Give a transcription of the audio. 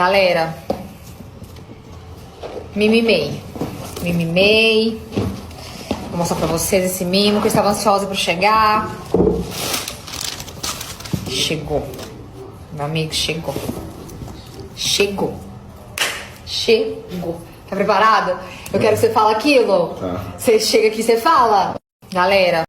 Galera, mimimei. Vou mostrar pra vocês esse mimo que eu estava ansiosa pra chegar. Chegou. Meu amigo, chegou. Tá preparado? Eu quero que você fale aquilo. Tá. Você chega aqui e você fala. Galera,